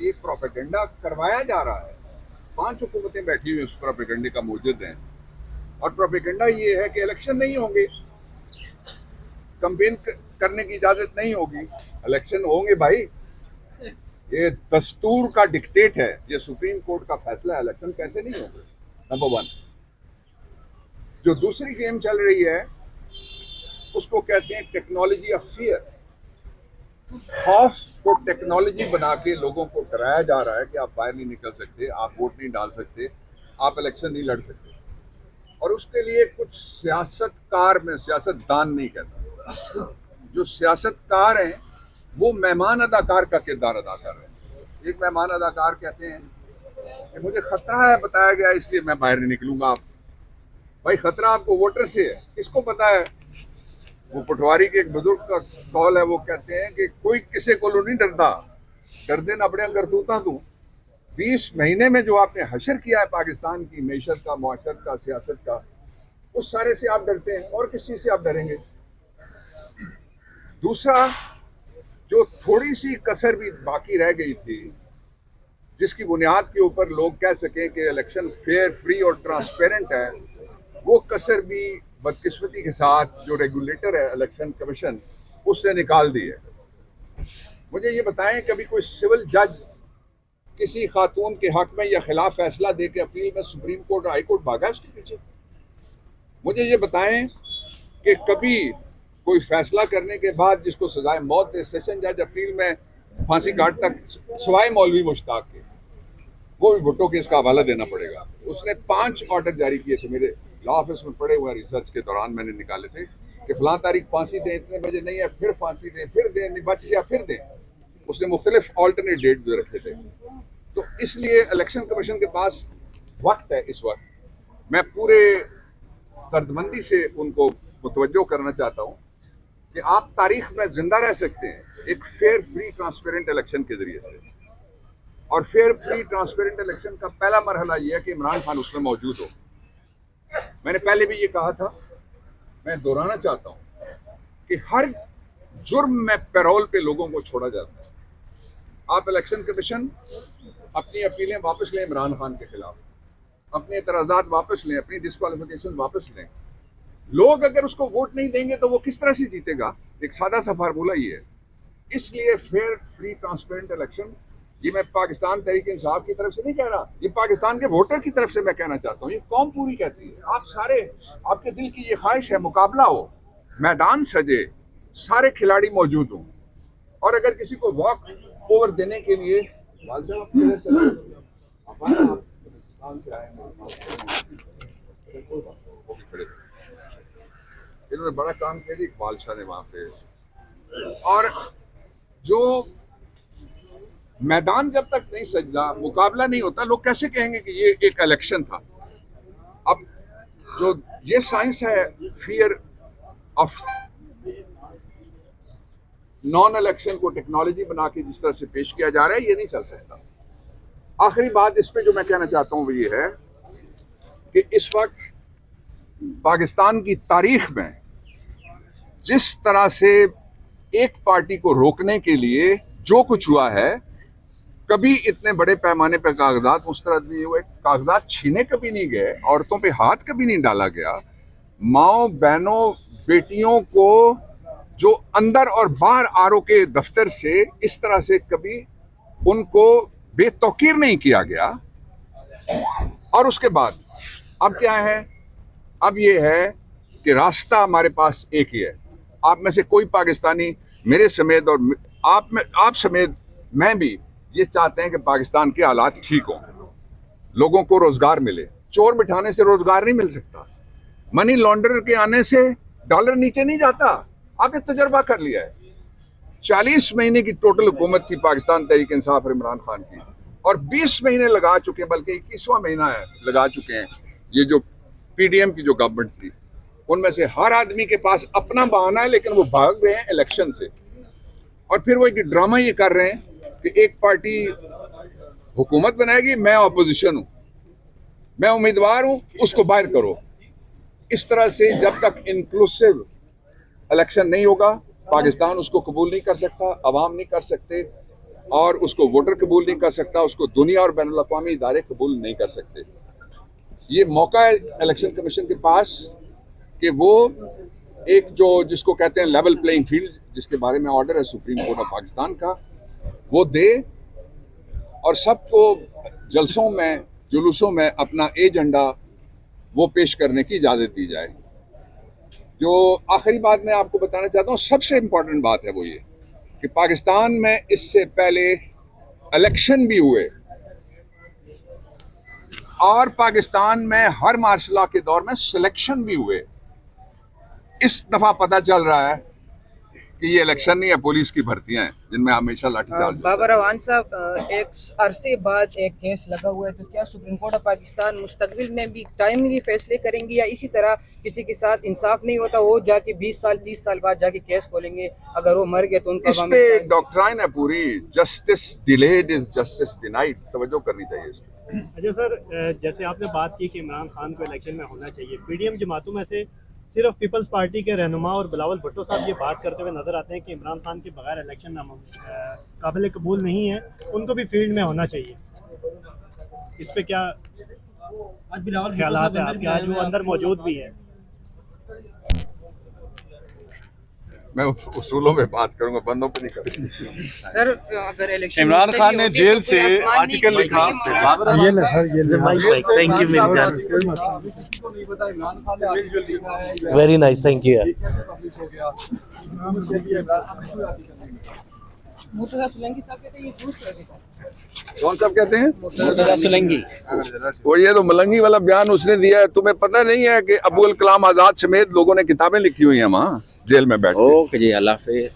ये प्रोपेगेंडा करवाया जा रहा है। 5 हुकूमतें बैठी हुई उस प्रोपेगेंडे का मौजूद हैं, और प्रोपेगेंडा ये है कि इलेक्शन नहीं होंगे, कैंपेन करने की इजाजत नहीं होगी। इलेक्शन होंगे भाई, ये दस्तूर का डिक्टेट है, ये सुप्रीम कोर्ट का फैसला है। इलेक्शन कैसे नहीं होंगे? Number one. जो दूसरी गेम चल रही है उसको कहते हैं टेक्नोलॉजी ऑफ फियर। खौफ को टेक्नोलॉजी बना के लोगों को डराया जा रहा है कि आप बाहर नहीं निकल सकते, आप वोट नहीं डाल सकते, आप इलेक्शन नहीं लड़ सकते। और उसके लिए कुछ सियासतकार, में सियासतदान नहीं कहता, जो सियासतकार हैं वो मेहमान अदाकार का किरदार अदा कर रहे हैं। एक मेहमान अदाकार कहते हैं कि मुझे खतरा है, बताया गया, इसलिए मैं बाहर नहीं निकलूंगा। आप भाई, खतरा आपको वोटर से है, किसको पता है? वो पटवारी के एक बुजुर्ग का कॉल है, वो कहते हैं कि कोई किसी को नहीं डरता, डरते ना अपने करतूता तू। 20 महीने में जो आपने हशर किया है पाकिस्तान की मैशत का, मुआशरत का, सियासत का, उस सारे से आप डरते हैं, और किस चीज से आप डरेंगे? दूसरा, जो थोड़ी सी कसर भी बाकी रह गई थी, जिसकी बुनियाद के ऊपर लोग कह सकें कि इलेक्शन फेयर, फ्री और ट्रांसपेरेंट है, वो कसर भी बदकिस्मती के साथ जो रेगुलेटर है इलेक्शन कमीशन, उससे निकाल दी है। मुझे ये बताएं, कभी कोई सिविल जज किसी खातून के हक में या खिलाफ फैसला दे के अपील में सुप्रीम कोर्ट और हाई कोर्ट भागा उसके पीछे? मुझे ये बताएं कि कभी कोई फैसला करने के बाद जिसको सजाए मौत दे, सेशन जज अपील में फांसी घाट तक, सवाए मौलवी मुश्ताक के, वो भी भुट्टो केस का हवाला देना पड़ेगा। उसने 5 ऑर्डर जारी किए थे, मेरे लॉ ऑफिस में पड़े हुए रिसर्च के दौरान मैंने निकाले थे, कि फलां तारीख फांसी दें, इतने बजे नहीं है, फिर फांसी दें, फिर दें, नहीं बच गया फिर दें। उसने मुख्तलिफ ऑल्टरनेट डेट जो रखे थे। तो इसलिए इलेक्शन कमीशन के पास वक्त है इस वक्त। मैं पूरे दर्दमंदी से उनको मुतवज्जो करना चाहता हूँ कि आप तारीख में जिंदा रह सकते हैं एक फेयर, फ्री, ट्रांसपेरेंट इलेक्शन के जरिए से। और फेयर, फ्री, ट्रांसपेरेंट इलेक्शन का पहला मरहला यह है कि इमरान खान उसमें मौजूद हो। मैंने पहले भी ये कहा था, मैं दोहराना चाहता हूं कि हर जुर्म में पैरोल पे लोगों को छोड़ा जाता है। आप इलेक्शन कमीशन अपनी अपीलें वापस लें इमरान खान के खिलाफ, अपने एतराजात वापस लें, अपनी डिस्क्वालिफिकेशन वापस लें। लोग अगर उसको वोट नहीं देंगे तो वो किस तरह से जीतेगा? एक सादा सा फार्मूला ही है। इसलिए फेयर, फ्री, ट्रांसपेरेंट इलेक्शन, ये मैं पाकिस्तान तहरीक इंसाफ की तरफ से नहीं कह रहा, ये पाकिस्तान के वोटर की तरफ से मैं कहना चाहता हूँ। ये कौम पूरी कहती है, आप सारे, आपके दिल की ये ख्वाहिश है मुकाबला हो, मैदान सजे, सारे खिलाड़ी मौजूद हों। और अगर किसी को वॉक ओवर देने के लिए, इन्होंने बड़ा काम किया जी इकबाल शाह ने वहां पे। और जो मैदान जब तक नहीं सजदा, मुकाबला नहीं होता, लोग कैसे कहेंगे कि ये एक इलेक्शन था? अब जो ये साइंस है फियर ऑफ नॉन इलेक्शन को टेक्नोलॉजी बना के जिस तरह से पेश किया जा रहा है, ये नहीं चल सकता। आखिरी बात इस पे जो मैं कहना चाहता हूं वो ये है कि इस वक्त पाकिस्तान की तारीख में जिस तरह से एक पार्टी को रोकने के लिए जो कुछ हुआ है, कभी इतने बड़े पैमाने पर कागजात मुस्तरद नहीं हुए, कागजात छीने कभी नहीं गए, औरतों पे हाथ कभी नहीं डाला गया, माओ बहनों बेटियों को जो अंदर और बाहर आरओ के दफ्तर से इस तरह से कभी उनको बेतौकीर नहीं किया गया। और उसके बाद अब क्या है? अब ये है कि रास्ता हमारे पास एक ही है। आप में से कोई पाकिस्तानी, मेरे समेत और आप समेत मैं भी ये चाहते हैं कि पाकिस्तान के हालात ठीक हों, लोगों को रोजगार मिले। चोर बिठाने से रोजगार नहीं मिल सकता, मनी लॉन्ड्रर के आने से डॉलर नीचे नहीं जाता। आपने तजर्बा कर लिया है। 40 महीने की टोटल हुकूमत थी पाकिस्तान तहरीक इंसाफ और इमरान खान की, और 20 महीने लगा चुके हैं, बल्कि 21वां महीना है लगा चुके हैं ये जो पीडीएम की जो गवर्नमेंट थी। उनमें से हर आदमी के पास अपना बहाना है, लेकिन वो भाग रहे हैं इलेक्शन से। और फिर वो एक ड्रामा ये कर रहे हैं कि एक पार्टी हुकूमत बनाएगी, मैं ऑपोजिशन हूं, मैं उम्मीदवार हूं, उसको बाहर करो। इस तरह से जब तक इंक्लूसिव इलेक्शन नहीं होगा, पाकिस्तान उसको कबूल नहीं कर सकता, अवाम नहीं कर सकते। और उसको वोटर कबूल नहीं कर सकता, उसको दुनिया और बैनुल अक़वामी इदारे कबूल नहीं कर सकते। ये मौका है इलेक्शन कमीशन के पास कि वो एक जो जिसको कहते हैं लेवल प्लेइंग फील्ड, जिसके बारे में ऑर्डर है सुप्रीम कोर्ट ऑफ पाकिस्तान का, वो दे और सबको जलसों में जुलूसों में अपना एजेंडा वो पेश करने की इजाज़त दी जाए। जो आखिरी बात मैं आपको बताना चाहता हूँ, सबसे इम्पोर्टेंट बात है वो ये कि पाकिस्तान में इससे पहले इलेक्शन भी हुए और पाकिस्तान में हर मार्शल लॉ के दौर में सिलेक्शन भी हुए। इस दफा पता चल रहा है कि ये इलेक्शन नहीं है, पुलिस की भर्तियां हैं जिनमें हमेशा लाठीचार्ज। बाबर अवान साहब, एक अरसे बाद एक केस लगा हुआ है, तो क्या सुप्रीम कोर्ट ऑफ पाकिस्तान मुस्तकबिल में भी टाइमली फैसले करेंगी या इसी तरह किसी के साथ इंसाफ नहीं होता वो जाके 20 साल 30 साल बाद जाके केस खोलेंगे, अगर वो मर गए तो उनका इस पे डॉक्ट्राइन है पूरी, justice delayed is justice denied, तवज्जो करनी चाहिए इस पे। अच्छा सर, जैसे आपने बात की कि इमरान खान को इलेक्शन में होना चाहिए, पीडीएम जमातों में से सिर्फ पीपल्स पार्टी के रहनुमा और बिलावल भुट्टो साहब ये बात करते हुए नजर आते हैं कि इमरान खान के बगैर इलेक्शन काबिल कबूल नहीं है, उनको भी फील्ड में होना चाहिए। इस पे क्या ख्यालात है आपके, आज वो अंदर मौजूद भी है? मैं उसूलों में बात करूंगा, बंदों पे नहीं करूंगा। सर, अगर इलेक्शन इमरान खान ने जेल से आर्टिकल लिखा। ये ले सर, ये ले। थैंक यू मेरी जान, वेरी नाइस, थैंक यू यार। मुर्तजा सुलंगी साहब कहते हैं ये झूठ है। कौन साहब कहते हैं? मुर्तजा सुलंगी। वो ये तो मलंगी वाला बयान उसने दिया है। तुम्हें पता नहीं है कि अबुल कलाम आजाद समेत लोगों ने किताबें लिखी हुई हैं वहाँ जेल में बैठ के। ओके जी, अल्लाह हाफिज।